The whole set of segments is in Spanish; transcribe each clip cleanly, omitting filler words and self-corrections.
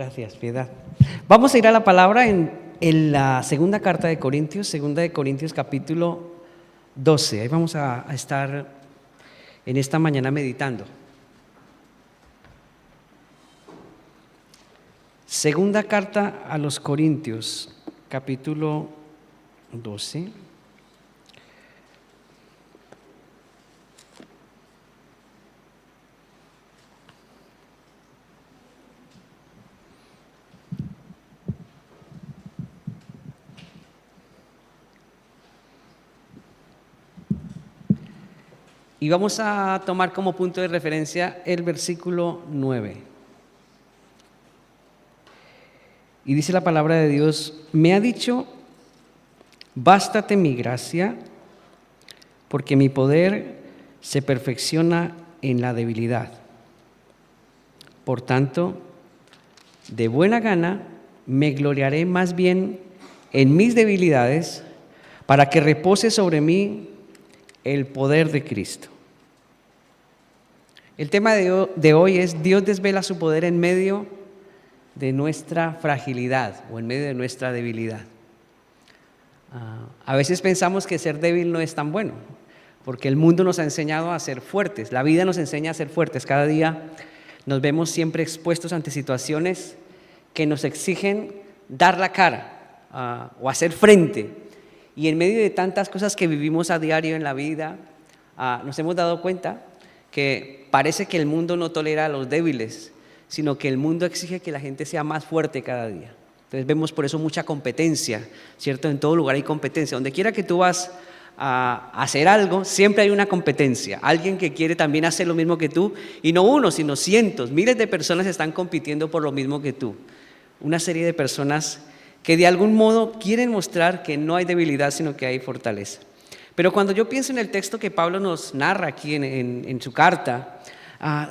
Gracias, Piedad. Vamos a ir a la palabra en la segunda carta de Corintios, segunda de Corintios capítulo 12. Ahí vamos a estar en esta mañana meditando. Segunda carta a los Corintios, capítulo 12. Y vamos a tomar como punto de referencia el versículo 9. Y dice la palabra de Dios: me ha dicho, bástate mi gracia, porque mi poder se perfecciona en la debilidad. Por tanto, de buena gana me gloriaré más bien en mis debilidades, para que repose sobre mí el poder de Cristo. El tema de hoy es: Dios desvela su poder en medio de nuestra fragilidad o en medio de nuestra debilidad. A veces pensamos que ser débil no es tan bueno, porque el mundo nos ha enseñado a ser fuertes, la vida nos enseña a ser fuertes. Cada día nos vemos siempre expuestos ante situaciones que nos exigen dar la cara o hacer frente. Y en medio de tantas cosas que vivimos a diario en la vida, nos hemos dado cuenta que parece que el mundo no tolera a los débiles, sino que el mundo exige que la gente sea más fuerte cada día. Entonces vemos por eso mucha competencia, ¿cierto? En todo lugar hay competencia. Donde quiera que tú vas a hacer algo, siempre hay una competencia. Alguien que quiere también hacer lo mismo que tú, y no uno, sino cientos, miles de personas están compitiendo por lo mismo que tú. Una serie de personas que de algún modo quieren mostrar que no hay debilidad, sino que hay fortaleza. Pero cuando yo pienso en el texto que Pablo nos narra aquí en su carta,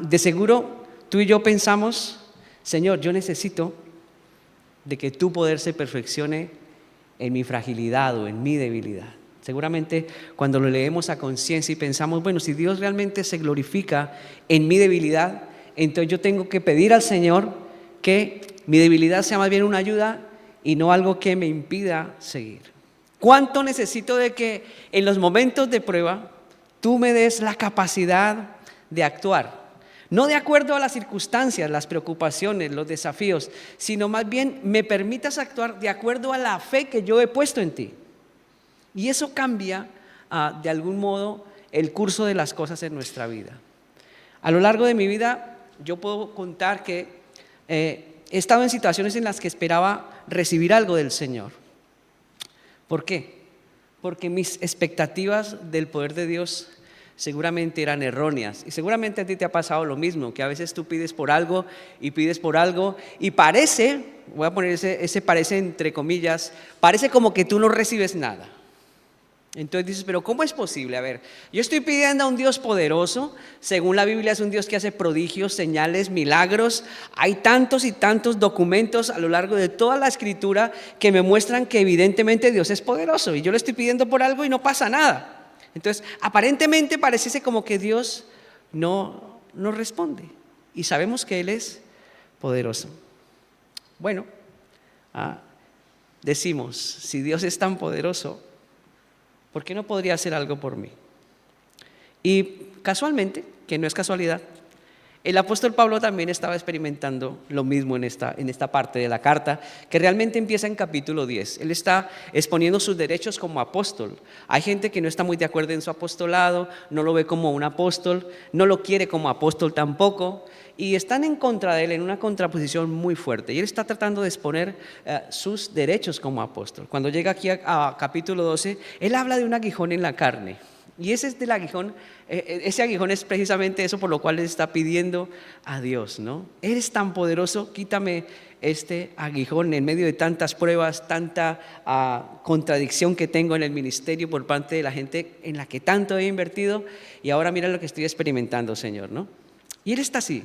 de seguro tú y yo pensamos: Señor, yo necesito de que tu poder se perfeccione en mi fragilidad o en mi debilidad. Seguramente cuando lo leemos a conciencia y pensamos: bueno, si Dios realmente se glorifica en mi debilidad, entonces yo tengo que pedir al Señor que mi debilidad sea más bien una ayuda y no algo que me impida seguir. ¿Cuánto necesito de que en los momentos de prueba tú me des la capacidad de actuar? No de acuerdo a las circunstancias, las preocupaciones, los desafíos, sino más bien me permitas actuar de acuerdo a la fe que yo he puesto en ti. Y eso cambia de algún modo el curso de las cosas en nuestra vida. A lo largo de mi vida yo puedo contar que he estado en situaciones en las que esperaba recibir algo del Señor. ¿Por qué? Porque mis expectativas del poder de Dios seguramente eran erróneas. Y seguramente a ti te ha pasado lo mismo, que a veces tú pides por algo y parece, voy a poner ese parece entre comillas, parece como que tú no recibes nada. Entonces dices: pero ¿cómo es posible? A ver, yo estoy pidiendo a un Dios poderoso, según la Biblia es un Dios que hace prodigios, señales, milagros. Hay tantos y tantos documentos a lo largo de toda la Escritura que me muestran que evidentemente Dios es poderoso, y yo le estoy pidiendo por algo y no pasa nada. Entonces aparentemente pareciese como que Dios no responde, y sabemos que Él es poderoso. Bueno, decimos: si Dios es tan poderoso, ¿por qué no podría hacer algo por mí? Y casualmente, que no es casualidad, el apóstol Pablo también estaba experimentando lo mismo en esta parte de la carta, que realmente empieza en capítulo 10. Él está exponiendo sus derechos como apóstol. Hay gente que no está muy de acuerdo en su apostolado, no lo ve como un apóstol, no lo quiere como apóstol tampoco, y están en contra de él, en una contraposición muy fuerte. Y él está tratando de exponer sus derechos como apóstol. Cuando llega aquí a capítulo 12, él habla de un aguijón en la carne. Y ese aguijón es precisamente eso por lo cual le está pidiendo a Dios, ¿no? Eres tan poderoso, quítame este aguijón en medio de tantas pruebas, tanta contradicción que tengo en el ministerio por parte de la gente en la que tanto he invertido, y ahora mira lo que estoy experimentando, Señor, ¿no? Y él está así.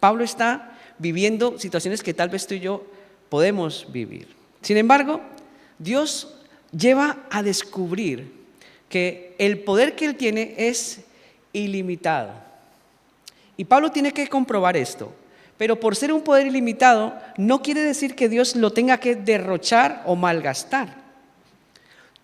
Pablo está viviendo situaciones que tal vez tú y yo podemos vivir. Sin embargo, Dios lleva a descubrir que el poder que él tiene es ilimitado. Y Pablo tiene que comprobar esto. Pero por ser un poder ilimitado, no quiere decir que Dios lo tenga que derrochar o malgastar.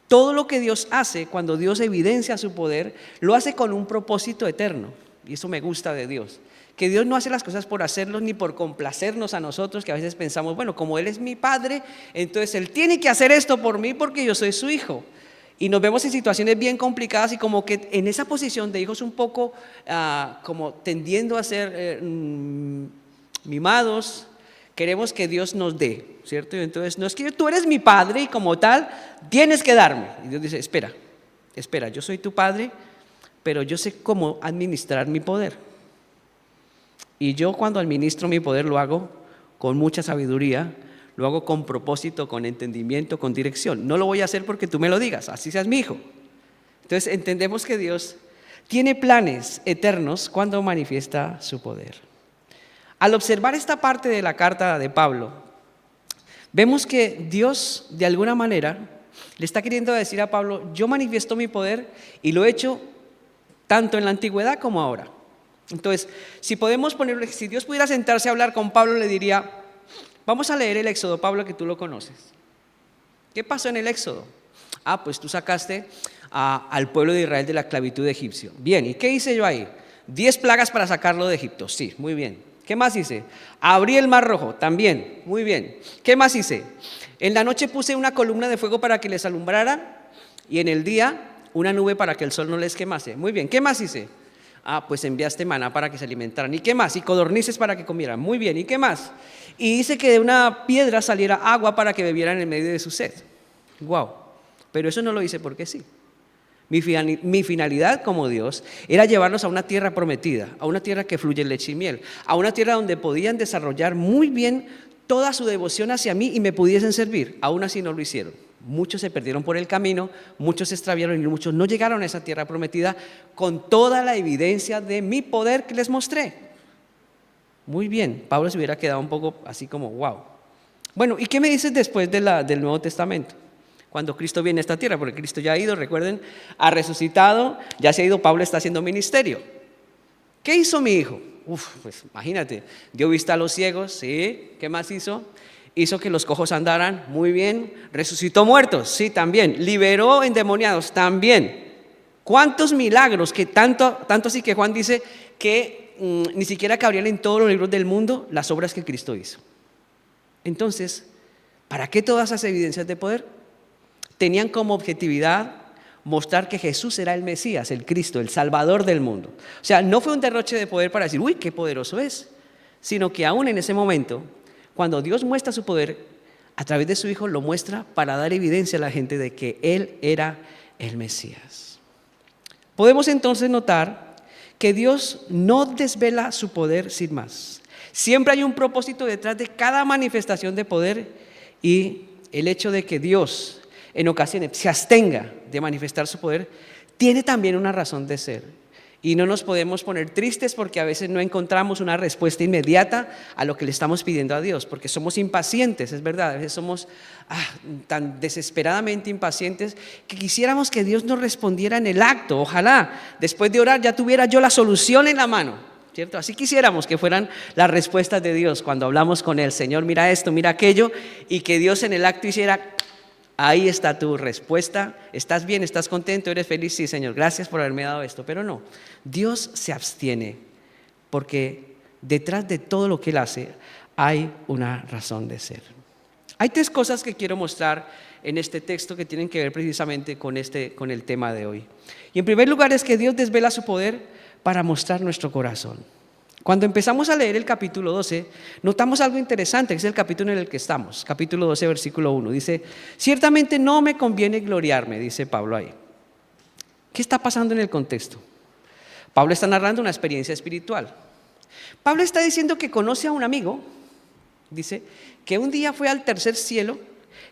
Todo lo que Dios hace, cuando Dios evidencia su poder, lo hace con un propósito eterno. Y eso me gusta de Dios. Que Dios no hace las cosas por hacerlos ni por complacernos a nosotros, que a veces pensamos, bueno, como Él es mi Padre, entonces Él tiene que hacer esto por mí porque yo soy su hijo. Y nos vemos en situaciones bien complicadas y como que en esa posición de hijos un poco como tendiendo a ser mimados, queremos que Dios nos dé, ¿cierto? Y entonces, no es que tú eres mi Padre y como tal tienes que darme. Y Dios dice, espera, yo soy tu Padre, pero yo sé cómo administrar mi poder. Y yo cuando administro mi poder lo hago con mucha sabiduría, lo hago con propósito, con entendimiento, con dirección. No lo voy a hacer porque tú me lo digas, así seas mi hijo. Entonces entendemos que Dios tiene planes eternos cuando manifiesta su poder. Al observar esta parte de la carta de Pablo, vemos que Dios de alguna manera le está queriendo decir a Pablo, yo manifiesto mi poder y lo he hecho tanto en la antigüedad como ahora. Entonces, si Dios pudiera sentarse a hablar con Pablo, le diría, vamos a leer el Éxodo, Pablo, que tú lo conoces. ¿Qué pasó en el Éxodo? Pues tú sacaste al pueblo de Israel de la esclavitud de Egipcio. Bien, ¿y qué hice yo ahí? 10 plagas para sacarlo de Egipto, sí, muy bien. ¿Qué más hice? Abrí el mar rojo, también, muy bien. ¿Qué más hice? En la noche puse una columna de fuego para que les alumbrara y en el día una nube para que el sol no les quemase. Muy bien, ¿qué más hice? Pues enviaste maná para que se alimentaran. ¿Y qué más? Y codornices para que comieran. Muy bien, ¿y qué más? Y hice que de una piedra saliera agua para que bebieran en medio de su sed. Wow, pero eso no lo hice porque sí. Mi finalidad como Dios era llevarlos a una tierra prometida, a una tierra que fluye leche y miel, a una tierra donde podían desarrollar muy bien toda su devoción hacia mí y me pudiesen servir. Aún así no lo hicieron. Muchos se perdieron por el camino, muchos se extraviaron y muchos no llegaron a esa tierra prometida con toda la evidencia de mi poder que les mostré. Muy bien, Pablo se hubiera quedado un poco así como wow. Bueno, ¿y qué me dices después del Nuevo Testamento? Cuando Cristo viene a esta tierra, porque Cristo ya ha ido, recuerden, ha resucitado, ya se ha ido, Pablo está haciendo ministerio. ¿Qué hizo mi hijo? Pues imagínate, dio vista a los ciegos, ¿sí? ¿Qué más hizo? Hizo que los cojos andaran, muy bien. Resucitó muertos, sí, también. Liberó endemoniados, también. ¿Cuántos milagros? Que tanto así que Juan dice que ni siquiera cabrían en todos los libros del mundo las obras que Cristo hizo. Entonces, ¿para qué todas esas evidencias de poder? Tenían como objetividad mostrar que Jesús era el Mesías, el Cristo, el Salvador del mundo. O sea, no fue un derroche de poder para decir, uy, qué poderoso es, sino que aún en ese momento, cuando Dios muestra su poder, a través de su Hijo lo muestra para dar evidencia a la gente de que Él era el Mesías. Podemos entonces notar que Dios no desvela su poder sin más. Siempre hay un propósito detrás de cada manifestación de poder y el hecho de que Dios en ocasiones se abstenga de manifestar su poder, tiene también una razón de ser. Y no nos podemos poner tristes porque a veces no encontramos una respuesta inmediata a lo que le estamos pidiendo a Dios, porque somos impacientes, es verdad, a veces somos tan desesperadamente impacientes que quisiéramos que Dios nos respondiera en el acto. Ojalá después de orar ya tuviera yo la solución en la mano, ¿cierto? Así quisiéramos que fueran las respuestas de Dios cuando hablamos con Él. Señor, mira esto, mira aquello, y que Dios en el acto hiciera... Ahí está tu respuesta. ¿Estás bien? ¿Estás contento? ¿Eres feliz? Sí, Señor, gracias por haberme dado esto. Pero no, Dios se abstiene porque detrás de todo lo que Él hace hay una razón de ser. Hay 3 cosas que quiero mostrar en este texto que tienen que ver precisamente con el tema de hoy. Y en primer lugar es que Dios desvela su poder para mostrar nuestro corazón. Cuando empezamos a leer el capítulo 12, notamos algo interesante, que es el capítulo en el que estamos, capítulo 12, versículo 1. Dice, ciertamente no me conviene gloriarme, dice Pablo ahí. ¿Qué está pasando en el contexto? Pablo está narrando una experiencia espiritual. Pablo está diciendo que conoce a un amigo, dice, que un día fue al tercer cielo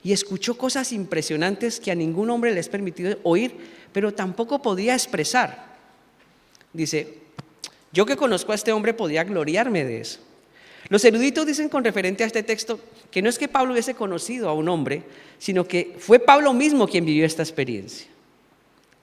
y escuchó cosas impresionantes que a ningún hombre le es permitido oír, pero tampoco podía expresar. Dice, yo que conozco a este hombre podía gloriarme de eso. Los eruditos dicen con referente a este texto que no es que Pablo hubiese conocido a un hombre, sino que fue Pablo mismo quien vivió esta experiencia.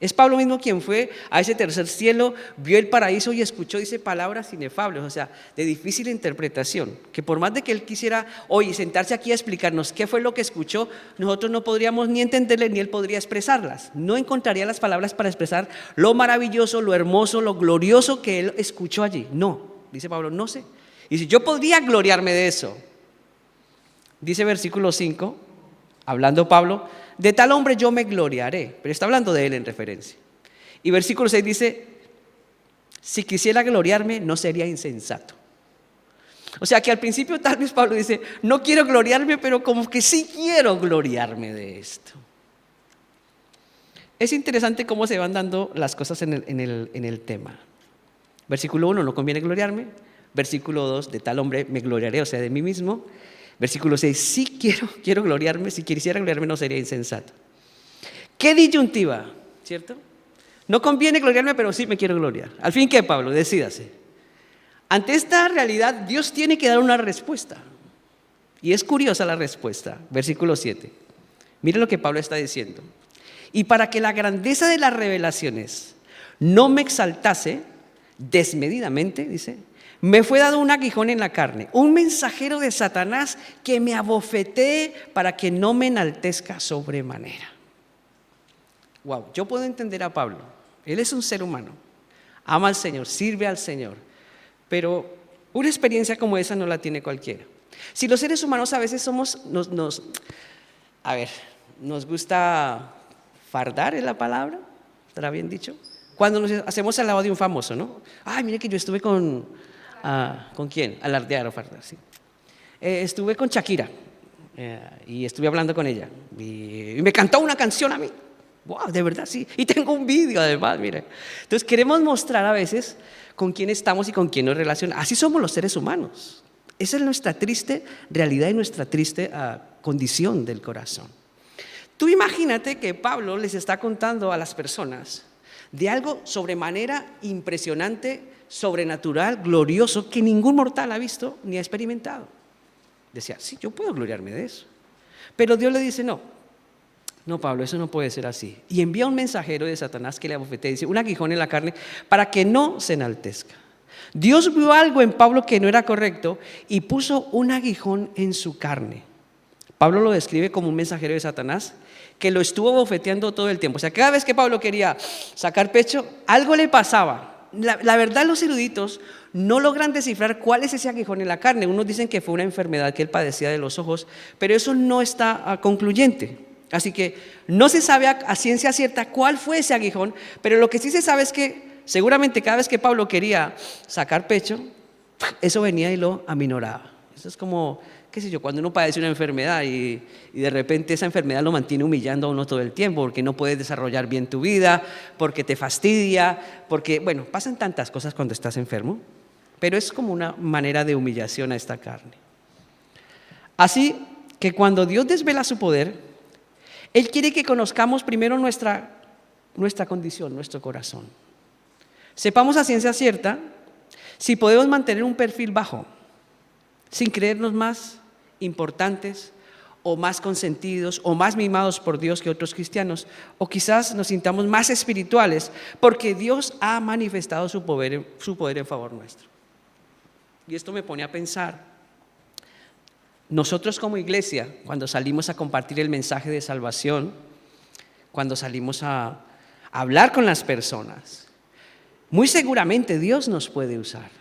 Es Pablo mismo quien fue a ese tercer cielo, vio el paraíso y escuchó, dice, palabras inefables, o sea, de difícil interpretación, que por más de que él quisiera hoy sentarse aquí a explicarnos qué fue lo que escuchó, nosotros no podríamos ni entenderle ni él podría expresarlas. No encontraría las palabras para expresar lo maravilloso, lo hermoso, lo glorioso que él escuchó allí. No, dice Pablo, no sé. Y si yo podría gloriarme de eso, dice versículo 5, hablando Pablo, de tal hombre yo me gloriaré, pero está hablando de él en referencia. Y versículo 6 dice, si quisiera gloriarme no sería insensato. O sea que al principio tal vez Pablo dice, no quiero gloriarme, pero como que sí quiero gloriarme de esto. Es interesante cómo se van dando las cosas en el tema. Versículo 1, no conviene gloriarme. Versículo 2, de tal hombre me gloriaré, o sea, de mí mismo. Versículo 6, sí quiero gloriarme, si quisiera gloriarme no sería insensato. ¿Qué disyuntiva? ¿Cierto? No conviene gloriarme, pero sí me quiero gloriar. Al fin, ¿qué, Pablo? Decídase. Ante esta realidad, Dios tiene que dar una respuesta. Y es curiosa la respuesta. Versículo 7. Mire lo que Pablo está diciendo. Y para que la grandeza de las revelaciones no me exaltase desmedidamente, dice, me fue dado un aguijón en la carne, un mensajero de Satanás que me abofetee para que no me enaltezca sobremanera. Wow, yo puedo entender a Pablo. Él es un ser humano, ama al Señor, sirve al Señor, pero una experiencia como esa no la tiene cualquiera. Si los seres humanos a veces nos gusta fardar, ¿es la palabra? ¿Estará bien dicho? Cuando nos hacemos al lado de un famoso, ¿no? Ay, mire que yo estuve ¿con quién? Alardear o fardar, sí. Estuve con Shakira y estuve hablando con ella y me cantó una canción a mí. Wow, de verdad, sí. Y tengo un vídeo además, mire. Entonces queremos mostrar a veces con quién estamos y con quién nos relacionamos. Así somos los seres humanos. Esa es nuestra triste realidad y nuestra triste condición del corazón. Tú imagínate que Pablo les está contando a las personas de algo sobremanera impresionante, sobrenatural, glorioso, que ningún mortal ha visto ni ha experimentado. Decía, sí, yo puedo gloriarme de eso. Pero Dios le dice, no, Pablo, eso no puede ser así. Y envía un mensajero de Satanás que le abofetee, dice, un aguijón en la carne para que no se enaltezca. Dios vio algo en Pablo que no era correcto y puso un aguijón en su carne. Pablo lo describe como un mensajero de Satanás que lo estuvo bofeteando todo el tiempo. O sea, cada vez que Pablo quería sacar pecho, algo le pasaba. La verdad, los eruditos no logran descifrar cuál es ese aguijón en la carne. Unos dicen que fue una enfermedad que él padecía de los ojos, pero eso no está concluyente. Así que no se sabe a ciencia cierta cuál fue ese aguijón, pero lo que sí se sabe es que seguramente cada vez que Pablo quería sacar pecho, eso venía y lo aminoraba. Eso es como, qué sé yo, cuando uno padece una enfermedad y de repente esa enfermedad lo mantiene humillando a uno todo el tiempo porque no puedes desarrollar bien tu vida, porque te fastidia, porque, bueno, pasan tantas cosas cuando estás enfermo, pero es como una manera de humillación a esta carne. Así que cuando Dios desvela su poder, Él quiere que conozcamos primero nuestra condición, nuestro corazón. Sepamos a ciencia cierta si podemos mantener un perfil bajo, sin creernos más importantes o más consentidos o más mimados por Dios que otros cristianos, o quizás nos sintamos más espirituales porque Dios ha manifestado su poder en favor nuestro. Y esto me pone a pensar, nosotros como iglesia, cuando salimos a compartir el mensaje de salvación, cuando salimos a hablar con las personas, muy seguramente Dios nos puede usar.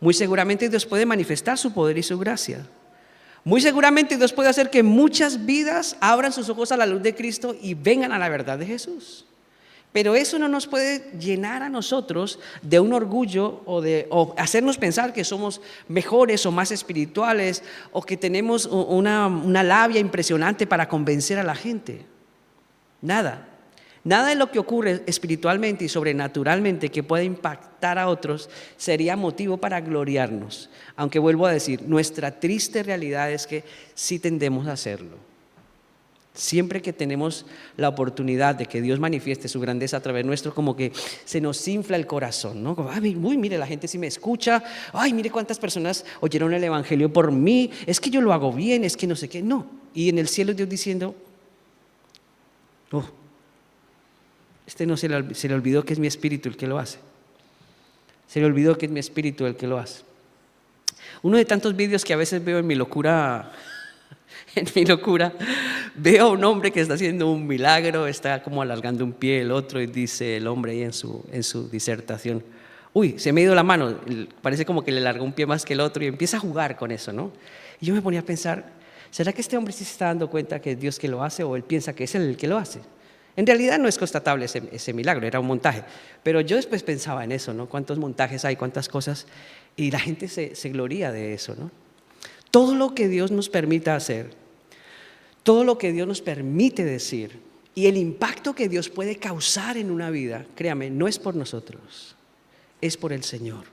Muy seguramente Dios puede manifestar su poder y su gracia. Muy seguramente Dios puede hacer que muchas vidas abran sus ojos a la luz de Cristo y vengan a la verdad de Jesús. Pero eso no nos puede llenar a nosotros de un orgullo o hacernos pensar que somos mejores o más espirituales o que tenemos una labia impresionante para convencer a la gente. Nada de lo que ocurre espiritualmente y sobrenaturalmente que pueda impactar a otros sería motivo para gloriarnos. Aunque vuelvo a decir, nuestra triste realidad es que sí tendemos a hacerlo. Siempre que tenemos la oportunidad de que Dios manifieste su grandeza a través nuestro, como que se nos infla el corazón, ¿no? Como, ay, uy, mire, la gente sí me escucha, ay, mire cuántas personas oyeron el evangelio por mí, es que yo lo hago bien, es que no sé qué, no. Y en el cielo Dios diciendo, No se le olvidó que es mi espíritu el que lo hace. Se le olvidó que es mi espíritu el que lo hace. Uno de tantos vídeos que a veces veo en mi locura, veo a un hombre que está haciendo un milagro, está como alargando un pie, el otro, y dice el hombre ahí en su disertación: uy, se me ha ido la mano, parece como que le largó un pie más que el otro, y empieza a jugar con eso, ¿no? Y yo me ponía a pensar, ¿será que este hombre sí se está dando cuenta que es Dios que lo hace, o él piensa que es él el que lo hace? En realidad no es constatable ese milagro, era un montaje. Pero yo después pensaba en eso, ¿no? Cuántos montajes hay, cuántas cosas, y la gente se gloría de eso, ¿no? Todo lo que Dios nos permita hacer, todo lo que Dios nos permite decir, y el impacto que Dios puede causar en una vida, créame, no es por nosotros, es por el Señor.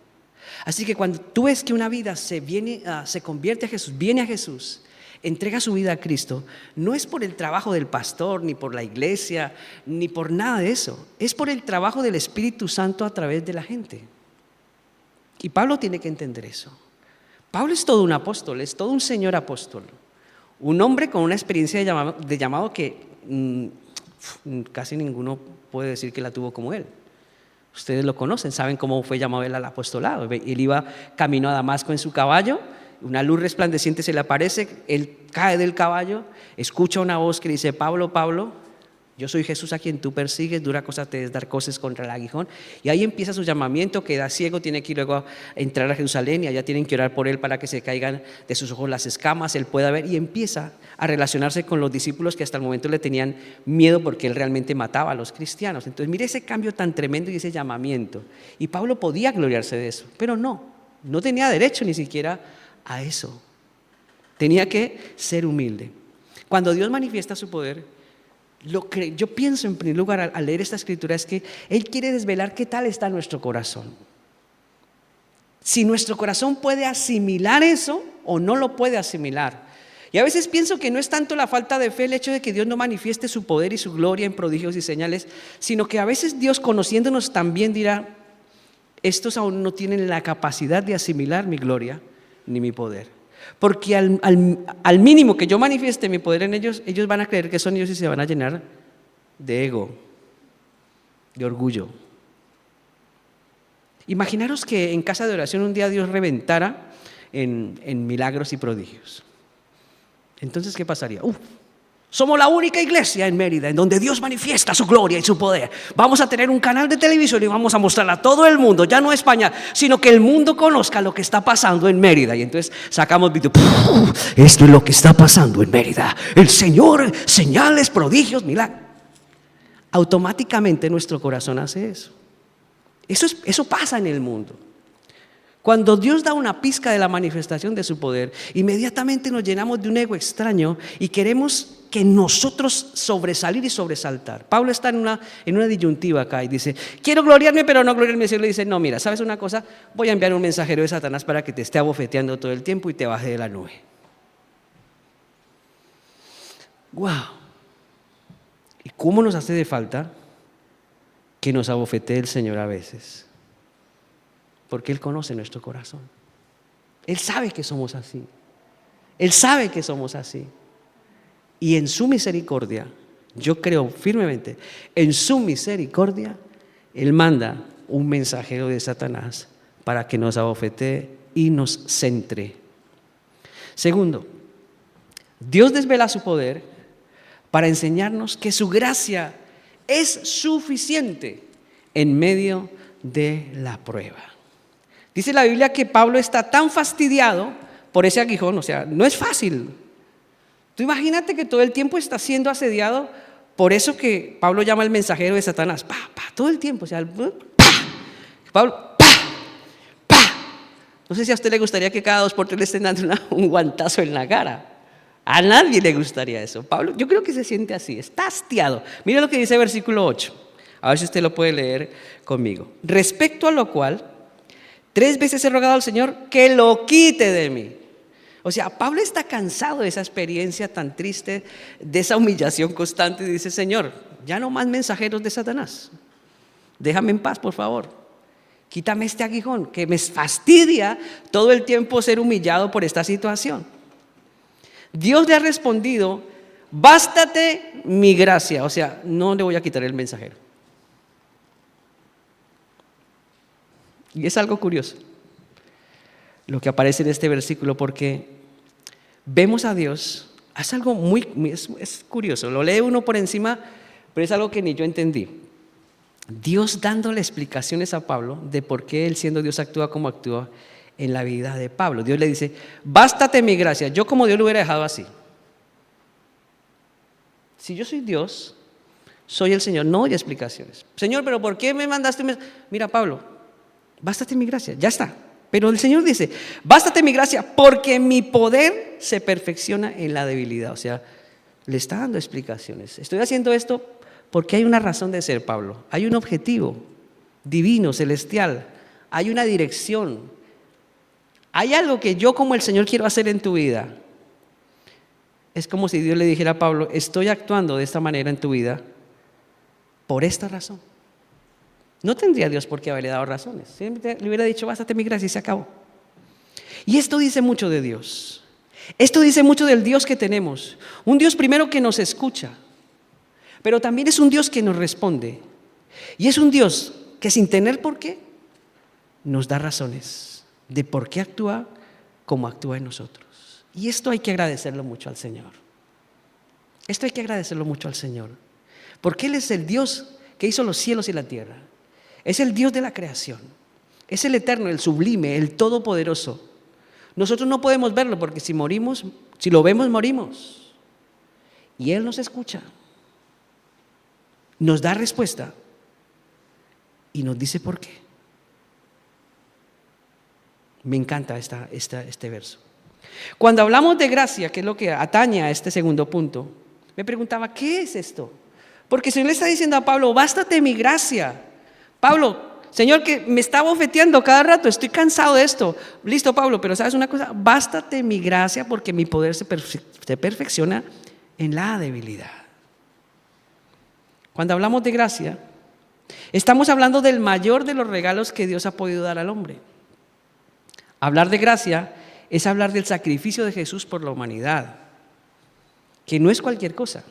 Así que cuando tú ves que una vida se convierte a Jesús, viene a Jesús, entrega su vida a Cristo, no es por el trabajo del pastor, ni por la iglesia, ni por nada de eso. Es por el trabajo del Espíritu Santo a través de la gente. Y Pablo tiene que entender eso. Pablo es todo un apóstol, es todo un señor apóstol. Un hombre con una experiencia de llamado que casi ninguno puede decir que la tuvo como él. Ustedes lo conocen, saben cómo fue llamado él al apostolado. Él iba camino a Damasco en su caballo, una luz resplandeciente se le aparece, él cae del caballo, escucha una voz que dice: Pablo, Pablo, yo soy Jesús a quien tú persigues, dura cosa te es dar coces contra el aguijón. Y ahí empieza su llamamiento, queda ciego, tiene que ir luego a entrar a Jerusalén, y allá tienen que orar por él para que se caigan de sus ojos las escamas, él pueda ver, y empieza a relacionarse con los discípulos que hasta el momento le tenían miedo porque él realmente mataba a los cristianos. Entonces mire ese cambio tan tremendo y ese llamamiento. Y Pablo podía gloriarse de eso, pero no tenía derecho ni siquiera a eso. Tenía que ser humilde. Cuando Dios manifiesta su poder, yo pienso en primer lugar al leer esta escritura es que Él quiere desvelar qué tal está nuestro corazón. Si nuestro corazón puede asimilar eso o no lo puede asimilar. Y a veces pienso que no es tanto la falta de fe el hecho de que Dios no manifieste su poder y su gloria en prodigios y señales, sino que a veces Dios, conociéndonos, también dirá: estos aún no tienen la capacidad de asimilar mi gloria ni mi poder. Porque al mínimo que yo manifieste mi poder en ellos, ellos van a creer que son ellos y se van a llenar de ego, de orgullo. Imaginaros que en casa de oración un día Dios reventara en milagros y prodigios. Entonces, ¿qué pasaría? Somos la única iglesia en Mérida en donde Dios manifiesta su gloria y su poder. Vamos a tener un canal de televisión y vamos a mostrarle a todo el mundo, ya no España, sino que el mundo conozca lo que está pasando en Mérida. Y entonces sacamos video: esto es lo que está pasando en Mérida. El Señor, señales, prodigios, milagros. Automáticamente nuestro corazón hace eso. Eso pasa en el mundo. Cuando Dios da una pizca de la manifestación de su poder, inmediatamente nos llenamos de un ego extraño y queremos que nosotros sobresalir y sobresaltar. Pablo está en una disyuntiva acá y dice: quiero gloriarme, pero no gloriarme. Y el Señor le dice: no, mira, ¿sabes una cosa? Voy a enviar un mensajero de Satanás para que te esté abofeteando todo el tiempo y te baje de la nube. ¡Wow! ¿Y cómo nos hace de falta que nos abofetee el Señor a veces? Porque Él conoce nuestro corazón. Él sabe que somos así. Él sabe que somos así. Y en su misericordia, yo creo firmemente, en su misericordia, Él manda un mensajero de Satanás para que nos abofetee y nos centre. Segundo, Dios desvela su poder para enseñarnos que su gracia es suficiente en medio de la prueba. Dice la Biblia que Pablo está tan fastidiado por ese aguijón, o sea, no es fácil. Tú imagínate que todo el tiempo está siendo asediado por eso que Pablo llama el mensajero de Satanás. Todo el tiempo, o sea, Pablo, No sé si a usted le gustaría que cada 2 por 3 le estén dando un guantazo en la cara. A nadie le gustaría eso. Pablo, yo creo que se siente así, está hastiado. Mira lo que dice el versículo 8. A ver si usted lo puede leer conmigo. Respecto a lo cual, 3 veces he rogado al Señor que lo quite de mí. O sea, Pablo está cansado de esa experiencia tan triste, de esa humillación constante, y dice: Señor, ya no más mensajeros de Satanás. Déjame en paz, por favor. Quítame este aguijón que me fastidia todo el tiempo ser humillado por esta situación. Dios le ha respondido: bástate mi gracia. O sea, no le voy a quitar el mensajero. Y es algo curioso lo que aparece en este versículo, porque vemos a Dios, es algo es curioso, lo lee uno por encima, pero es algo que ni yo entendí. Dios dándole explicaciones a Pablo de por qué él, siendo Dios, actúa como actúa en la vida de Pablo. Dios le dice: bástate mi gracia. Yo, como Dios, lo hubiera dejado así. Si yo soy Dios, soy el Señor, no doy explicaciones. Señor, pero ¿por qué me mandaste? Mira, Pablo, bástate mi gracia, ya está. Pero el Señor dice: bástate mi gracia, porque mi poder se perfecciona en la debilidad. O sea, le está dando explicaciones. Estoy haciendo esto porque hay una razón de ser, Pablo. Hay un objetivo divino, celestial. Hay una dirección. Hay algo que yo, como el Señor, quiero hacer en tu vida. Es como si Dios le dijera a Pablo: estoy actuando de esta manera en tu vida por esta razón. No tendría Dios por qué haberle dado razones. Siempre le hubiera dicho: bástate mi gracia, y se acabó. Y esto dice mucho de Dios. Esto dice mucho del Dios que tenemos. Un Dios, primero, que nos escucha, pero también es un Dios que nos responde. Y es un Dios que, sin tener por qué, nos da razones de por qué actúa como actúa en nosotros. Y esto hay que agradecerlo mucho al Señor. Esto hay que agradecerlo mucho al Señor, porque Él es el Dios que hizo los cielos y la tierra. Es el Dios de la creación. Es el eterno, el sublime, el todopoderoso. Nosotros no podemos verlo, porque si lo vemos, morimos. Y Él nos escucha, nos da respuesta y nos dice por qué. Me encanta este verso. Cuando hablamos de gracia, que es lo que atañe a este segundo punto, me preguntaba: ¿qué es esto? Porque el Señor le está diciendo a Pablo: bástate mi gracia. Pablo, Señor, que me está bofeteando cada rato, estoy cansado de esto. Listo, Pablo, pero ¿sabes una cosa? Bástate mi gracia, porque mi poder se perfecciona en la debilidad. Cuando hablamos de gracia, estamos hablando del mayor de los regalos que Dios ha podido dar al hombre. Hablar de gracia es hablar del sacrificio de Jesús por la humanidad, que no es cualquier cosa.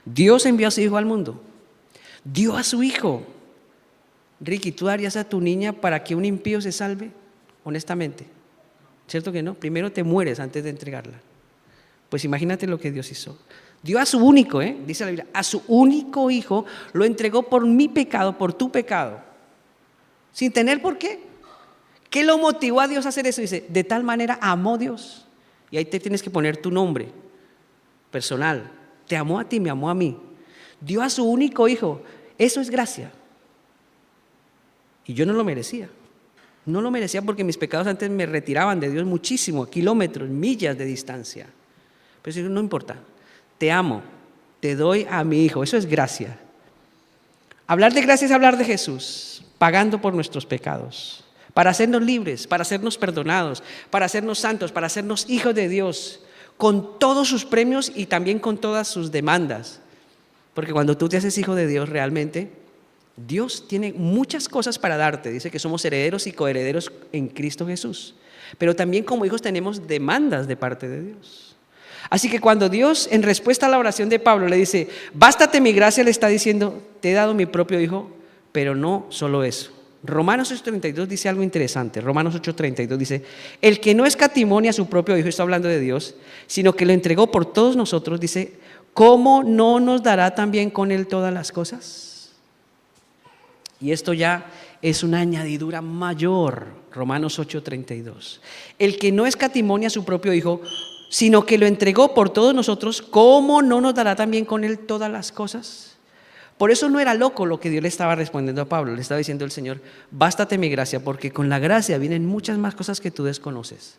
Dios envió a su Hijo al mundo, dio a su Hijo. Ricky, ¿tú darías a tu niña para que un impío se salve? Honestamente, ¿cierto que no? Primero te mueres antes de entregarla. Pues imagínate lo que Dios hizo. Dio a su único, dice la Biblia, a su único Hijo, lo entregó por mi pecado, por tu pecado, sin tener por qué. ¿Qué lo motivó a Dios a hacer eso? Dice: de tal manera amó Dios. Y ahí te tienes que poner tu nombre personal. Te amó a ti, me amó a mí. Dio a su único Hijo. Eso es gracia. Y yo no lo merecía. No lo merecía, porque mis pecados antes me retiraban de Dios muchísimo, kilómetros, millas de distancia. Pero eso no importa. Te amo, te doy a mi Hijo. Eso es gracia. Hablar de gracia es hablar de Jesús pagando por nuestros pecados, para hacernos libres, para hacernos perdonados, para hacernos santos, para hacernos hijos de Dios, con todos sus premios y también con todas sus demandas. Porque cuando tú te haces hijo de Dios, realmente Dios tiene muchas cosas para darte. Dice que somos herederos y coherederos en Cristo Jesús. Pero también, como hijos, tenemos demandas de parte de Dios. Así que cuando Dios, en respuesta a la oración de Pablo, le dice: bástate mi gracia, le está diciendo: te he dado mi propio Hijo. Pero no solo eso. Romanos 8:32 dice algo interesante. Romanos 8:32 dice: el que no escatimó a su propio Hijo, está hablando de Dios, sino que lo entregó por todos nosotros, dice, ¿cómo no nos dará también con Él todas las cosas? Y esto ya es una añadidura mayor. Romanos 8:32. El que no escatimó a su propio Hijo, sino que lo entregó por todos nosotros, ¿cómo no nos dará también con Él todas las cosas? Por eso no era loco lo que Dios le estaba respondiendo a Pablo. Le estaba diciendo el Señor: bástate mi gracia, porque con la gracia vienen muchas más cosas que tú desconoces.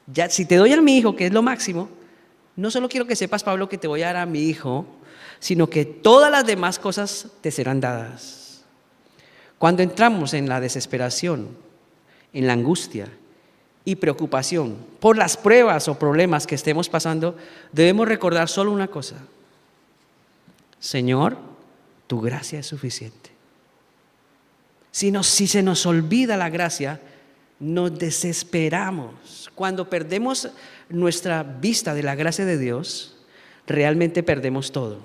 Ya, si te doy a mi Hijo, que es lo máximo, no solo quiero que sepas, Pablo, que te voy a dar a mi Hijo, sino que todas las demás cosas te serán dadas. Cuando entramos en la desesperación, en la angustia y preocupación por las pruebas o problemas que estemos pasando, debemos recordar solo una cosa: Señor, tu gracia es suficiente. Si se nos olvida la gracia, nos desesperamos. Cuando perdemos nuestra vista de la gracia de Dios, realmente perdemos todo.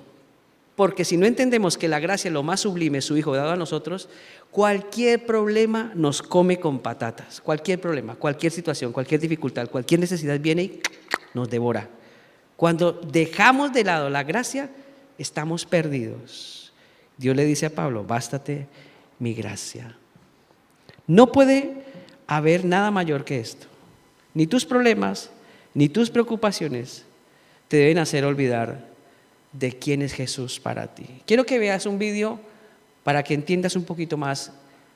Porque si no entendemos que la gracia es lo más sublime, su Hijo dado a nosotros, cualquier problema nos come con patatas. Cualquier problema, cualquier situación, cualquier dificultad, cualquier necesidad viene y nos devora. Cuando dejamos de lado la gracia, estamos perdidos. Dios le dice a Pablo, bástate mi gracia. No puede haber nada mayor que esto. Ni tus problemas, ni tus preocupaciones te deben hacer olvidar de quién es Jesús para ti. Quiero que veas un video para que entiendas un poquito más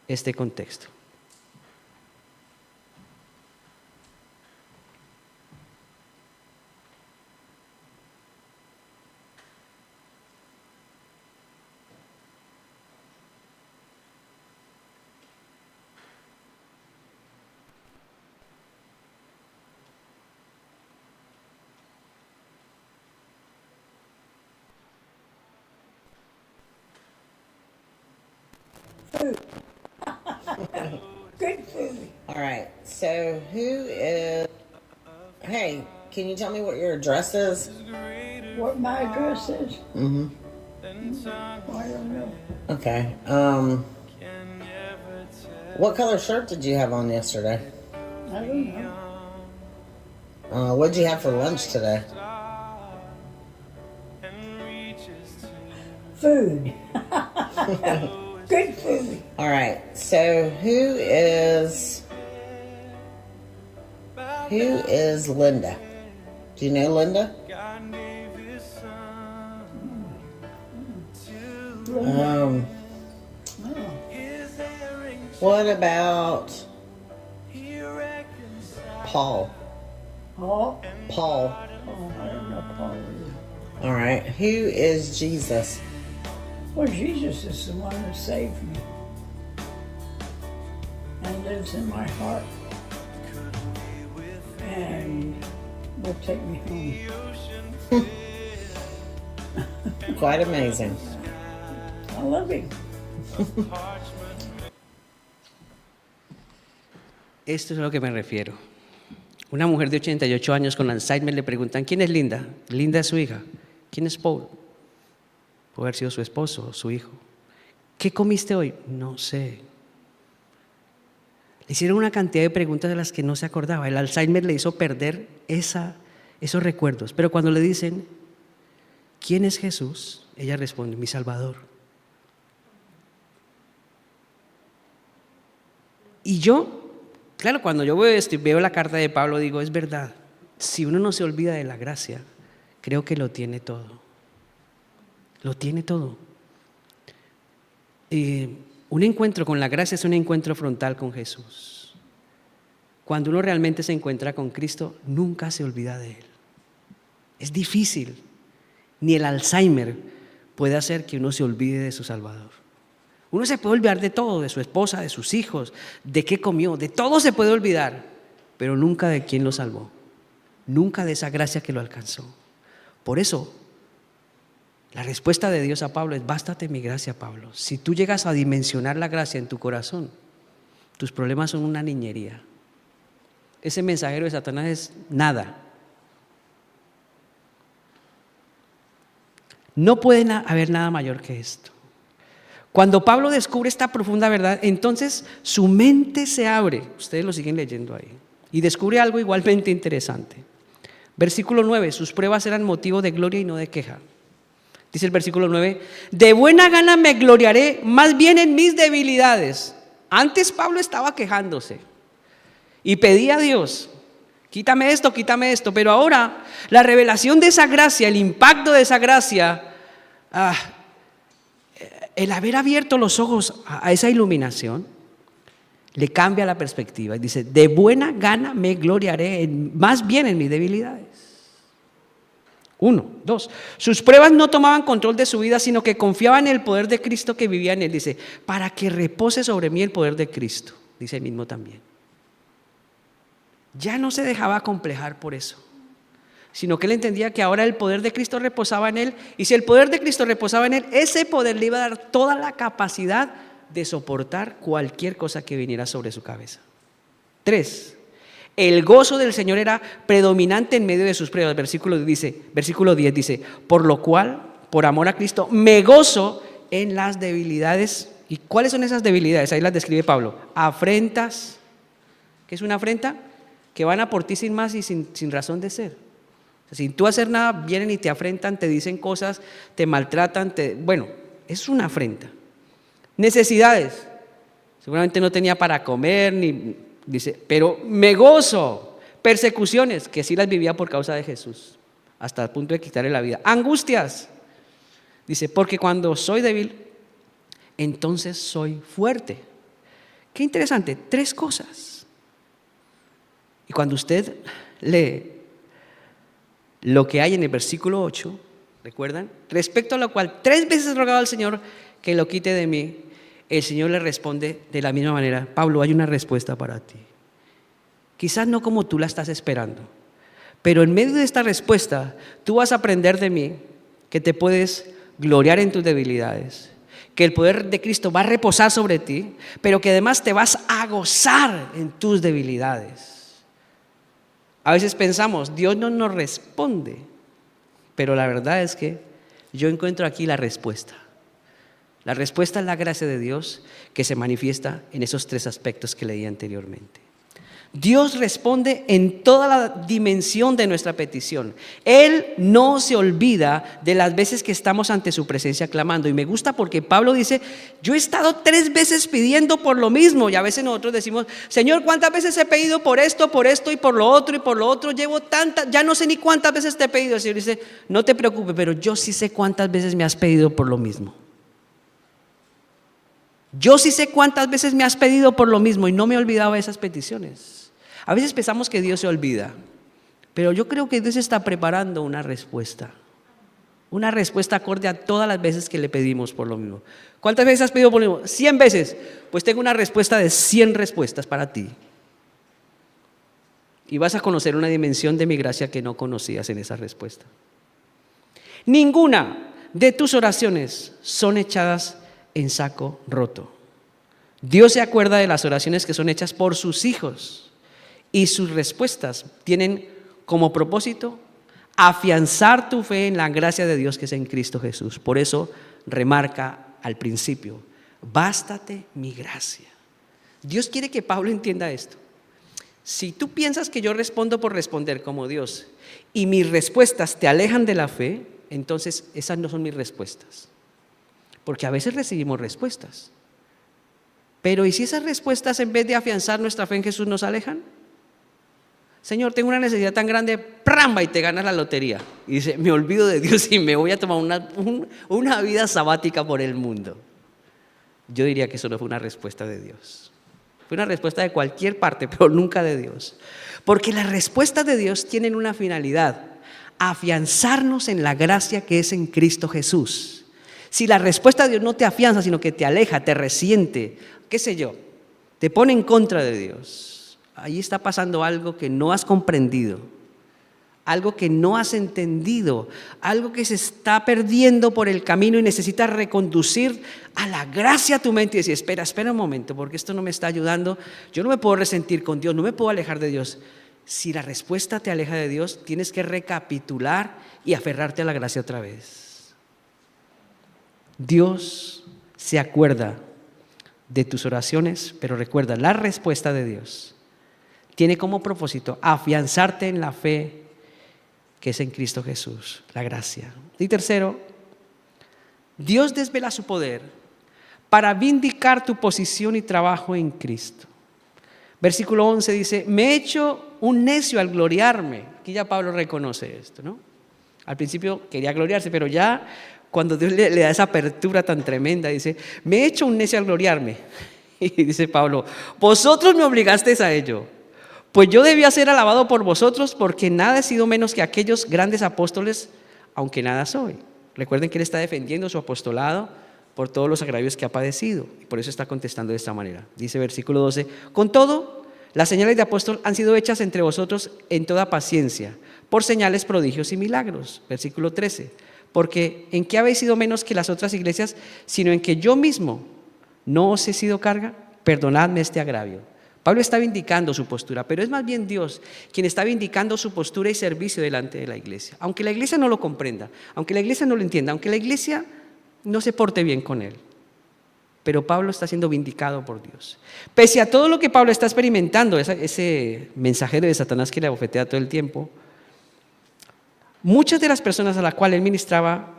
este contexto. Food. Good food. All right. So hey, can you tell me what your address is? What my address is? Mm-hmm. I don't know. Okay. What color shirt did you have on yesterday? I don't know. What'd you have for lunch today? Food. Good food. All right. So who is Linda? Do you know Linda? Oh. What about Paul? Paul? Paul. Oh, I don't know Paul either. All right. Who is Jesus? Well, Jesus is the one who saved me and lives in my heart and will take me home. Quite amazing. I love him. Esto es a lo que me refiero. Una mujer de 88 años con Alzheimer le preguntan, ¿quién es Linda? Linda es su hija. ¿Quién es Paul? Puede haber sido su esposo o su hijo. ¿Qué comiste hoy? No sé. Le hicieron una cantidad de preguntas de las que no se acordaba. El Alzheimer le hizo perder esos recuerdos. Pero cuando le dicen, ¿quién es Jesús? Ella responde, mi Salvador. Y yo, claro, cuando yo veo esto y veo la carta de Pablo, digo, es verdad. Si uno no se olvida de la gracia, creo que lo tiene todo. Lo tiene todo. Un encuentro con la gracia es un encuentro frontal con Jesús. Cuando uno realmente se encuentra con Cristo, nunca se olvida de Él. Es difícil. Ni el Alzheimer puede hacer que uno se olvide de su Salvador. Uno se puede olvidar de todo, de su esposa, de sus hijos, de qué comió, de todo se puede olvidar, pero nunca de quién lo salvó, nunca de esa gracia que lo alcanzó. Por eso, la respuesta de Dios a Pablo es, bástate mi gracia, Pablo. Si tú llegas a dimensionar la gracia en tu corazón, tus problemas son una niñería. Ese mensajero de Satanás es nada. No puede haber nada mayor que esto. Cuando Pablo descubre esta profunda verdad, entonces su mente se abre. Ustedes lo siguen leyendo ahí. Y descubre algo igualmente interesante. Versículo 9, sus pruebas eran motivo de gloria y no de queja. Dice el versículo 9, de buena gana me gloriaré más bien en mis debilidades. Antes Pablo estaba quejándose y pedía a Dios, quítame esto, pero ahora la revelación de esa gracia, el impacto de esa gracia, el haber abierto los ojos a esa iluminación, le cambia la perspectiva y dice, de buena gana me gloriaré más bien en mis debilidades. 1, 2, sus pruebas no tomaban control de su vida, sino que confiaban en el poder de Cristo que vivía en él. Dice, para que repose sobre mí el poder de Cristo, dice él mismo también. Ya no se dejaba acomplejar por eso, sino que él entendía que ahora el poder de Cristo reposaba en él, y si el poder de Cristo reposaba en él, ese poder le iba a dar toda la capacidad de soportar cualquier cosa que viniera sobre su cabeza. 3, el gozo del Señor era predominante en medio de sus pruebas. Versículo 10 dice, por lo cual por amor a Cristo, me gozo en las debilidades. ¿Y cuáles son esas debilidades? Ahí las describe Pablo. Afrentas. ¿Qué es una afrenta? Que van a por ti sin más y sin razón de ser. O sea, sin tú hacer nada, vienen y te afrentan, te dicen cosas, te maltratan. Bueno, es una afrenta. Necesidades. Seguramente no tenía para comer, dice, pero me gozo. Persecuciones, que sí las vivía por causa de Jesús, hasta el punto de quitarle la vida. Angustias. Dice, porque cuando soy débil, entonces soy fuerte. Qué interesante, 3 cosas. Y cuando usted lee lo que hay en el versículo 8, ¿recuerdan? Respecto a lo cual 3 veces rogaba al Señor que lo quite de mí, el Señor le responde de la misma manera, Pablo, hay una respuesta para ti. Quizás no como tú la estás esperando, pero en medio de esta respuesta, tú vas a aprender de mí que te puedes gloriar en tus debilidades, que el poder de Cristo va a reposar sobre ti, pero que además te vas a gozar en tus debilidades. A veces pensamos, Dios no nos responde, pero la verdad es que yo encuentro aquí la respuesta. La respuesta es la gracia de Dios que se manifiesta en esos 3 aspectos que leí anteriormente. Dios responde en toda la dimensión de nuestra petición. Él no se olvida de las veces que estamos ante su presencia clamando. Y me gusta porque Pablo dice, yo he estado 3 veces pidiendo por lo mismo. Y a veces nosotros decimos, Señor, ¿cuántas veces he pedido por esto y por lo otro y por lo otro? Llevo tantas, ya no sé ni cuántas veces te he pedido. El Señor dice, no te preocupes, pero yo sí sé cuántas veces me has pedido por lo mismo. Yo sí sé cuántas veces me has pedido por lo mismo y no me he olvidado de esas peticiones. A veces pensamos que Dios se olvida, pero yo creo que Dios está preparando una respuesta acorde a todas las veces que le pedimos por lo mismo. ¿Cuántas veces has pedido por lo mismo? 100 veces. Pues tengo una respuesta de 100 respuestas para ti. Y vas a conocer una dimensión de mi gracia que no conocías en esa respuesta. Ninguna de tus oraciones son echadas en saco roto. Dios se acuerda de las oraciones que son hechas por sus hijos. Y sus respuestas tienen como propósito afianzar tu fe en la gracia de Dios que es en Cristo Jesús. Por eso remarca al principio, bástate mi gracia. Dios quiere que Pablo entienda esto. Si tú piensas que yo respondo por responder como Dios y mis respuestas te alejan de la fe, entonces esas no son mis respuestas. Porque a veces recibimos respuestas. Pero ¿y si esas respuestas en vez de afianzar nuestra fe en Jesús nos alejan? Señor, tengo una necesidad tan grande, ¡pramba! Y te ganas la lotería. Y dice, me olvido de Dios y me voy a tomar una vida sabática por el mundo. Yo diría que eso no fue una respuesta de Dios. Fue una respuesta de cualquier parte, pero nunca de Dios. Porque las respuestas de Dios tienen una finalidad, afianzarnos en la gracia que es en Cristo Jesús. Si la respuesta de Dios no te afianza, sino que te aleja, te resiente, qué sé yo, te pone en contra de Dios, ahí está pasando algo que no has comprendido, algo que no has entendido, algo que se está perdiendo por el camino y necesitas reconducir a la gracia a tu mente y decir, espera un momento, porque esto no me está ayudando, yo no me puedo resentir con Dios, no me puedo alejar de Dios. Si la respuesta te aleja de Dios, tienes que recapitular y aferrarte a la gracia otra vez. Dios se acuerda de tus oraciones, pero recuerda, la respuesta de Dios tiene como propósito afianzarte en la fe que es en Cristo Jesús, la gracia. Y tercero, Dios desvela su poder para vindicar tu posición y trabajo en Cristo. Versículo 11 dice, me he hecho un necio al gloriarme. Aquí ya Pablo reconoce esto, ¿no? Al principio quería gloriarse, pero ya cuando Dios le da esa apertura tan tremenda, dice, me he hecho un necio al gloriarme. Y dice Pablo, vosotros me obligasteis a ello. Pues yo debía ser alabado por vosotros, porque nada he sido menos que aquellos grandes apóstoles, aunque nada soy. Recuerden que él está defendiendo su apostolado por todos los agravios que ha padecido, y por eso está contestando de esta manera. Dice versículo 12, con todo, las señales de apóstol han sido hechas entre vosotros en toda paciencia, por señales, prodigios y milagros. Versículo 13, porque ¿en qué habéis sido menos que las otras iglesias, sino en que yo mismo no os he sido carga? Perdonadme este agravio. Pablo está vindicando su postura, pero es más bien Dios quien está vindicando su postura y servicio delante de la iglesia. Aunque la iglesia no lo comprenda, aunque la iglesia no lo entienda, aunque la iglesia no se porte bien con él. Pero Pablo está siendo vindicado por Dios. Pese a todo lo que Pablo está experimentando, ese mensajero de Satanás que le abofetea todo el tiempo, muchas de las personas a las cuales él ministraba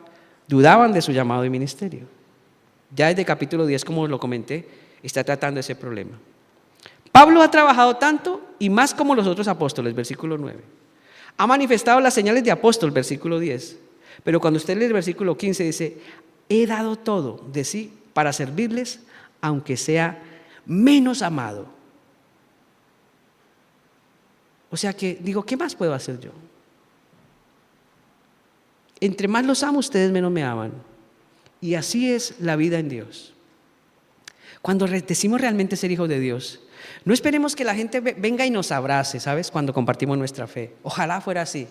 dudaban de su llamado y ministerio. Ya desde capítulo 10, como lo comenté, está tratando ese problema. Pablo ha trabajado tanto y más como los otros apóstoles, versículo 9. Ha manifestado las señales de apóstol, versículo 10. Pero cuando usted lee el versículo 15 dice, he dado todo de sí para servirles, aunque sea menos amado. O sea que digo, ¿qué más puedo hacer yo? Entre más los amo, ustedes menos me aman. Y así es la vida en Dios. Cuando decimos realmente ser hijos de Dios, no esperemos que la gente venga y nos abrace, ¿sabes? Cuando compartimos nuestra fe. Ojalá fuera así.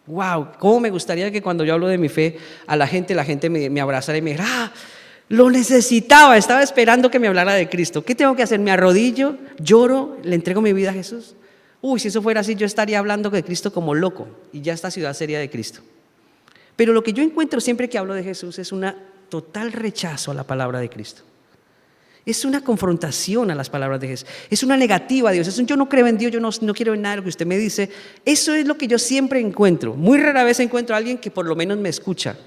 Wow, cómo me gustaría que cuando yo hablo de mi fe a la gente me abrazara y me dijera, lo necesitaba, estaba esperando que me hablara de Cristo. ¿Qué tengo que hacer? ¿Me arrodillo, lloro, le entrego mi vida a Jesús? Uy, si eso fuera así, yo estaría hablando de Cristo como loco y ya esta ciudad sería de Cristo. Pero lo que yo encuentro siempre que hablo de Jesús es un total rechazo a la palabra de Cristo. Es una confrontación a las palabras de Jesús. Es una negativa a Dios. Es un yo no creo en Dios, yo no quiero en nada de lo que usted me dice. Eso es lo que yo siempre encuentro. Muy rara vez encuentro a alguien que por lo menos me escucha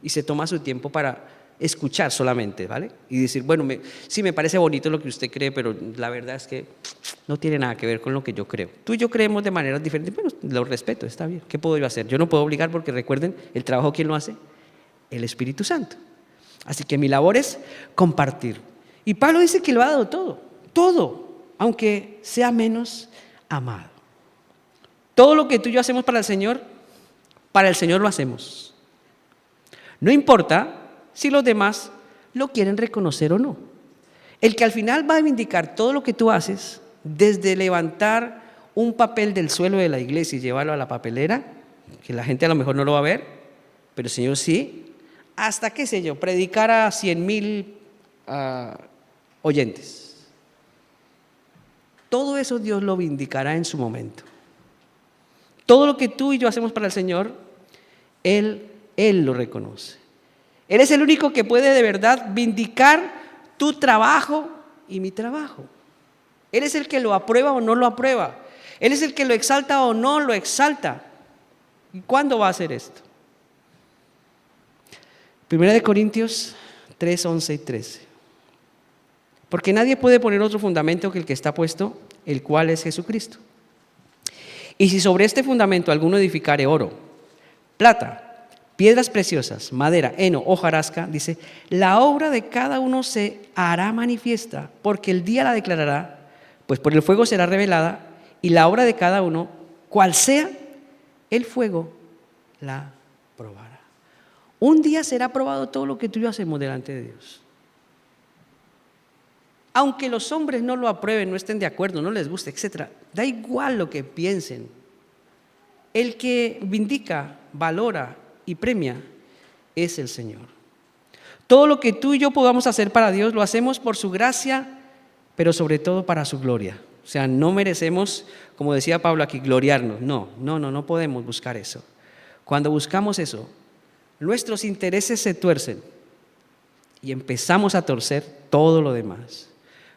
y se toma su tiempo para escuchar solamente, ¿vale? Y decir, bueno, sí me parece bonito lo que usted cree, pero la verdad es que no tiene nada que ver con lo que yo creo. Tú y yo creemos de maneras diferentes. Bueno, lo respeto, está bien. ¿Qué puedo yo hacer? Yo no puedo obligar porque recuerden, el trabajo ¿quién lo hace? El Espíritu Santo. Así que mi labor es compartir. Y Pablo dice que lo ha dado todo, aunque sea menos amado. Todo lo que tú y yo hacemos para el Señor lo hacemos. No importa si los demás lo quieren reconocer o no. El que al final va a vindicar todo lo que tú haces, desde levantar un papel del suelo de la iglesia y llevarlo a la papelera, que la gente a lo mejor no lo va a ver, pero el Señor sí, hasta, qué sé yo, predicar a 100,000 oyentes. Todo eso Dios lo vindicará en su momento. Todo lo que tú y yo hacemos para el Señor, Él lo reconoce. Él es el único que puede de verdad vindicar tu trabajo y mi trabajo. Él es el que lo aprueba o no lo aprueba. Él es el que lo exalta o no lo exalta. ¿Y cuándo va a hacer esto? 1 Corintios 3, 11 y 13. Porque nadie puede poner otro fundamento que el que está puesto, el cual es Jesucristo. Y si sobre este fundamento alguno edificare oro, plata, piedras preciosas, madera, heno, hojarasca, dice, la obra de cada uno se hará manifiesta, porque el día la declarará, pues por el fuego será revelada, y la obra de cada uno, cual sea, el fuego la probará. Un día será probado todo lo que tú y yo hacemos delante de Dios. Aunque los hombres no lo aprueben, no estén de acuerdo, no les guste, etc., da igual lo que piensen. El que vindica, valora y premia es el Señor. Todo lo que tú y yo podamos hacer para Dios lo hacemos por su gracia, pero sobre todo para su gloria. O sea, no merecemos, como decía Pablo aquí, gloriarnos. No podemos buscar eso. Cuando buscamos eso, nuestros intereses se tuercen y empezamos a torcer todo lo demás.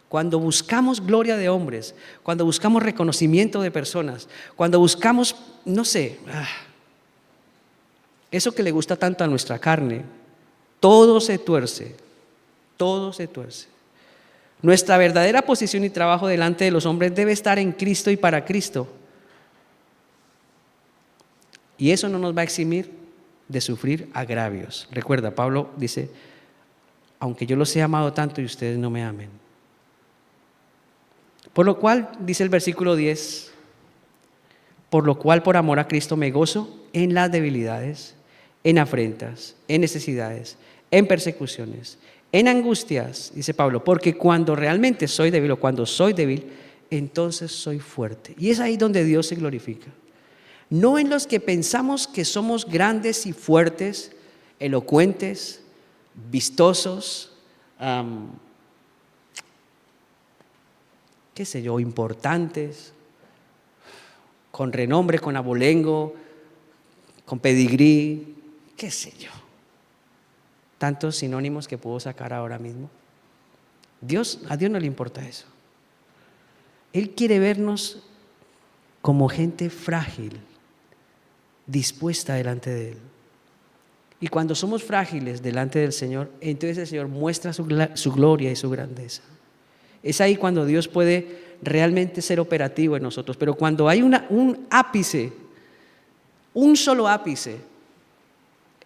Cuando buscamos gloria de hombres, cuando buscamos reconocimiento de personas, cuando buscamos, no sé, eso que le gusta tanto a nuestra carne, todo se tuerce, todo se tuerce. Nuestra verdadera posición y trabajo delante de los hombres debe estar en Cristo y para Cristo. Y eso no nos va a eximir de sufrir agravios. Recuerda, Pablo dice, aunque yo los he amado tanto y ustedes no me amen. Por lo cual, dice el versículo 10, por lo cual por amor a Cristo me gozo en las debilidades, en afrentas, en necesidades, en persecuciones, en angustias, dice Pablo, porque cuando realmente soy débil o cuando soy débil, entonces soy fuerte. Y es ahí donde Dios se glorifica. No en los que pensamos que somos grandes y fuertes, elocuentes, vistosos, qué sé yo, importantes, con renombre, con abolengo, con pedigrí, qué sé yo. Tantos sinónimos que puedo sacar ahora mismo. A Dios no le importa eso. Él quiere vernos como gente frágil, dispuesta delante de Él. Y cuando somos frágiles delante del Señor, entonces el Señor muestra su gloria y su grandeza. Es ahí cuando Dios puede realmente ser operativo en nosotros. Pero cuando hay un ápice, un solo ápice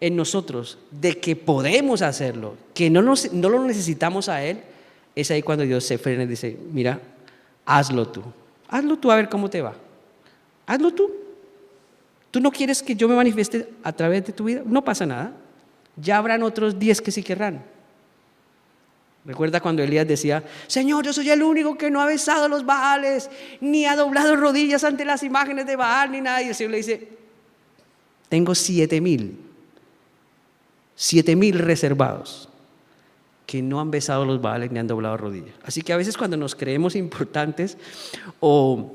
en nosotros de que podemos hacerlo, que no lo necesitamos a Él, es ahí cuando Dios se frena y dice, mira, hazlo tú a ver cómo te va, hazlo tú. ¿Tú no quieres que yo me manifieste a través de tu vida? No pasa nada, ya habrán otros 10 que sí querrán. Recuerda cuando Elías decía, Señor, yo soy el único que no ha besado los Baales, ni ha doblado rodillas ante las imágenes de Baal, ni nada. Y el Señor le dice, tengo 7,000 reservados que no han besado los Baales ni han doblado rodillas. Así que a veces cuando nos creemos importantes o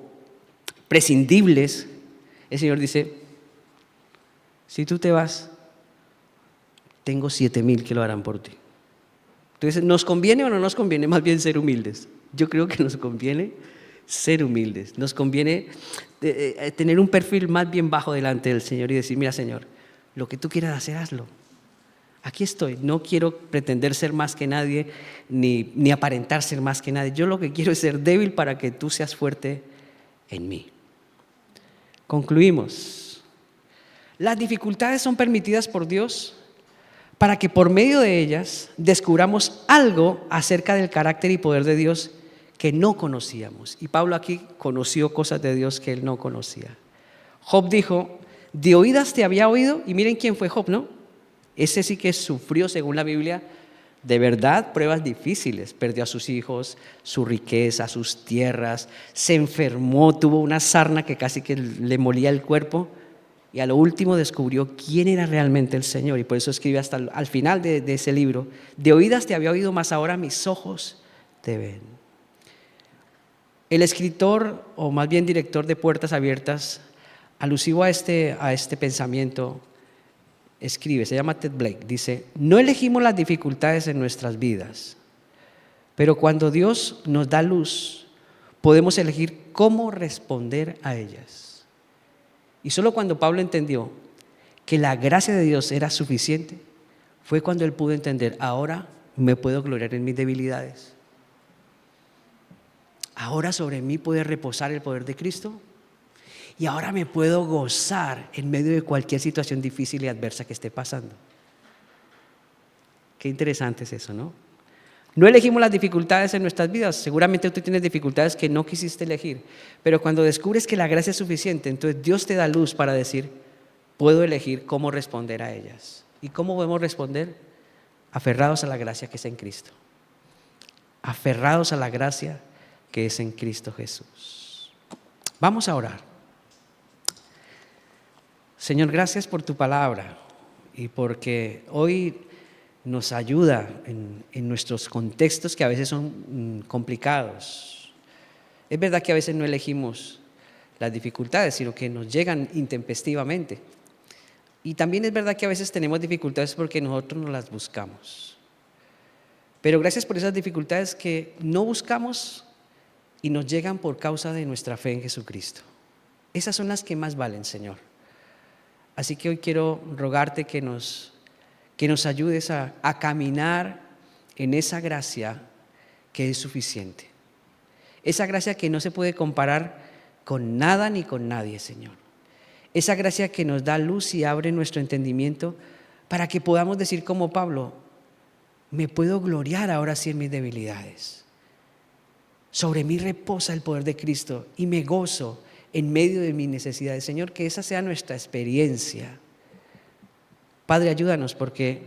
prescindibles, el Señor dice, si tú te vas, tengo 7,000 que lo harán por ti. Entonces, ¿nos conviene o no nos conviene más bien ser humildes? Yo creo que nos conviene ser humildes. Nos conviene tener un perfil más bien bajo delante del Señor y decir, mira Señor, lo que tú quieras hacer, hazlo. Aquí estoy, no quiero pretender ser más que nadie, ni aparentar ser más que nadie. Yo lo que quiero es ser débil para que tú seas fuerte en mí. Concluimos. Las dificultades son permitidas por Dios para que por medio de ellas descubramos algo acerca del carácter y poder de Dios que no conocíamos. Y Pablo aquí conoció cosas de Dios que él no conocía. Job dijo, de oídas te había oído, y miren quién fue Job, ¿no? Ese sí que sufrió, según la Biblia, de verdad pruebas difíciles. Perdió a sus hijos, su riqueza, sus tierras, se enfermó, tuvo una sarna que casi que le molía el cuerpo. Y a lo último descubrió quién era realmente el Señor. Y por eso escribe hasta al final de ese libro, de oídas te había oído, mas ahora mis ojos te ven. El escritor, o más bien director de Puertas Abiertas, alusivo a este pensamiento, escribe, se llama Ted Blake, dice, no elegimos las dificultades en nuestras vidas, pero cuando Dios nos da luz, podemos elegir cómo responder a ellas. Y solo cuando Pablo entendió que la gracia de Dios era suficiente, fue cuando él pudo entender, ahora me puedo gloriar en mis debilidades. Ahora sobre mí puede reposar el poder de Cristo. Y ahora me puedo gozar en medio de cualquier situación difícil y adversa que esté pasando. Qué interesante es eso, ¿no? No elegimos las dificultades en nuestras vidas. Seguramente tú tienes dificultades que no quisiste elegir. Pero cuando descubres que la gracia es suficiente, entonces Dios te da luz para decir, puedo elegir cómo responder a ellas. ¿Y cómo podemos responder? Aferrados a la gracia que es en Cristo. Aferrados a la gracia que es en Cristo Jesús. Vamos a orar. Señor, gracias por tu palabra y porque hoy nos ayuda en nuestros contextos que a veces son complicados. Es verdad que a veces no elegimos las dificultades, sino que nos llegan intempestivamente. Y también es verdad que a veces tenemos dificultades porque nosotros no las buscamos. Pero gracias por esas dificultades que no buscamos y nos llegan por causa de nuestra fe en Jesucristo. Esas son las que más valen, Señor. Así que hoy quiero rogarte que nos ayudes a caminar en esa gracia que es suficiente. Esa gracia que no se puede comparar con nada ni con nadie, Señor. Esa gracia que nos da luz y abre nuestro entendimiento para que podamos decir como Pablo, me puedo gloriar ahora sí en mis debilidades. Sobre mí reposa el poder de Cristo y me gozo en medio de mis necesidades. Señor, que esa sea nuestra experiencia. Padre, ayúdanos porque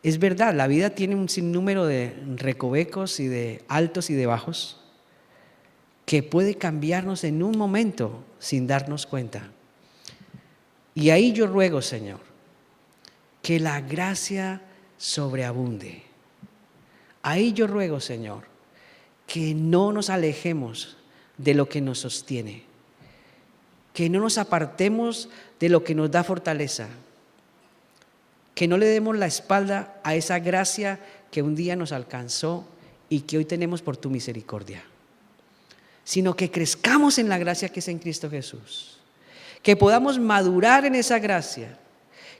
es verdad, la vida tiene un sinnúmero de recovecos y de altos y de bajos que puede cambiarnos en un momento sin darnos cuenta. Y ahí yo ruego, Señor, que la gracia sobreabunde. Ahí yo ruego, Señor, que no nos alejemos de lo que nos sostiene, que no nos apartemos de lo que nos da fortaleza, que no le demos la espalda a esa gracia que un día nos alcanzó y que hoy tenemos por tu misericordia, sino que crezcamos en la gracia que es en Cristo Jesús, que podamos madurar en esa gracia,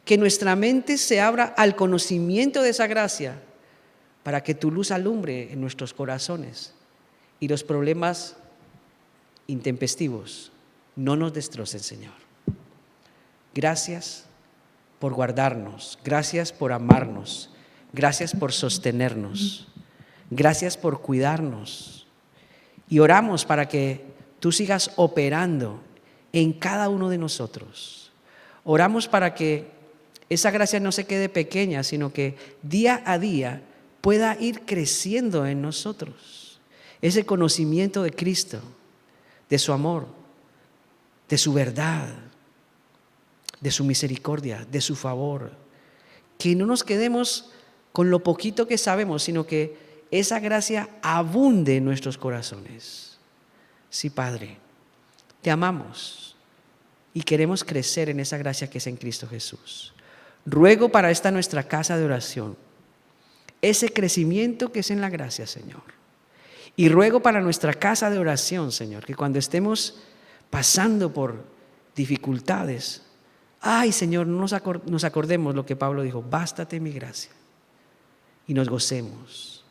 que nuestra mente se abra al conocimiento de esa gracia para que tu luz alumbre en nuestros corazones y los problemas intempestivos no nos destrocen, Señor. Gracias por guardarnos, gracias por amarnos, gracias por sostenernos, gracias por cuidarnos. Y oramos para que tú sigas operando en cada uno de nosotros. Oramos para que esa gracia no se quede pequeña, sino que día a día pueda ir creciendo en nosotros. Ese conocimiento de Cristo, de su amor, de su verdad, de su misericordia, de su favor. Que no nos quedemos con lo poquito que sabemos, sino que esa gracia abunde en nuestros corazones. Sí, Padre, te amamos y queremos crecer en esa gracia que es en Cristo Jesús. Ruego para esta nuestra casa de oración ese crecimiento que es en la gracia, Señor. Y ruego para nuestra casa de oración, Señor, que cuando estemos pasando por dificultades, ay, Señor, no nos acordemos lo que Pablo dijo: bástate mi gracia. Y nos gocemos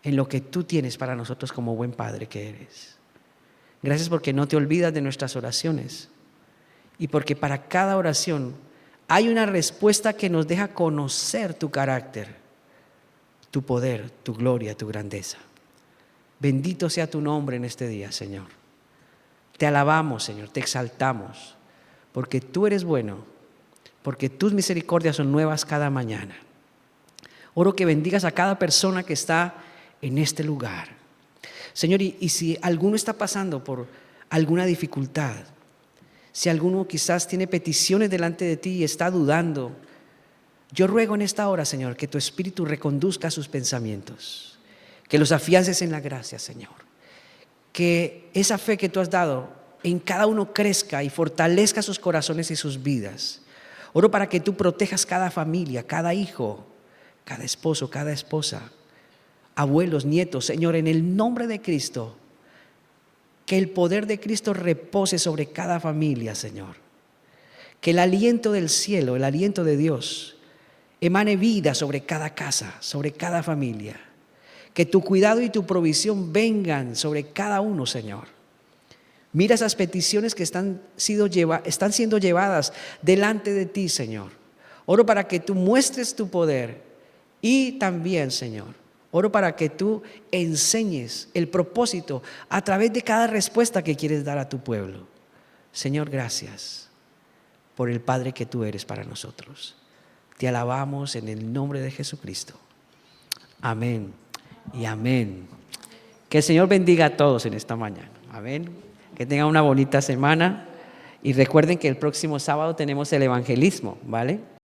en lo que tú tienes para nosotros como buen Padre que eres. Gracias porque no te olvidas de nuestras oraciones y porque para cada oración hay una respuesta que nos deja conocer tu carácter, tu poder, tu gloria, tu grandeza. Bendito sea tu nombre en este día, Señor. Te alabamos, Señor, te exaltamos, porque tú eres bueno, porque tus misericordias son nuevas cada mañana. Oro que bendigas a cada persona que está en este lugar. Señor, y si alguno está pasando por alguna dificultad, si alguno quizás tiene peticiones delante de ti y está dudando, yo ruego en esta hora, Señor, que tu Espíritu reconduzca sus pensamientos, que los afiances en la gracia, Señor, que esa fe que tú has dado en cada uno crezca y fortalezca sus corazones y sus vidas. Oro para que tú protejas cada familia, cada hijo, cada esposo, cada esposa, abuelos, nietos, Señor, en el nombre de Cristo, que el poder de Cristo repose sobre cada familia, Señor. Que el aliento del cielo, el aliento de Dios, emane vida sobre cada casa, sobre cada familia. Que tu cuidado y tu provisión vengan sobre cada uno, Señor. Mira esas peticiones que están siendo llevadas delante de ti, Señor. Oro para que tú muestres tu poder y también, Señor, oro para que tú enseñes el propósito a través de cada respuesta que quieres dar a tu pueblo. Señor, gracias por el Padre que tú eres para nosotros. Te alabamos en el nombre de Jesucristo. Amén y amén. Que el Señor bendiga a todos en esta mañana. Amén. Que tengan una bonita semana y recuerden que el próximo sábado tenemos el evangelismo, ¿vale?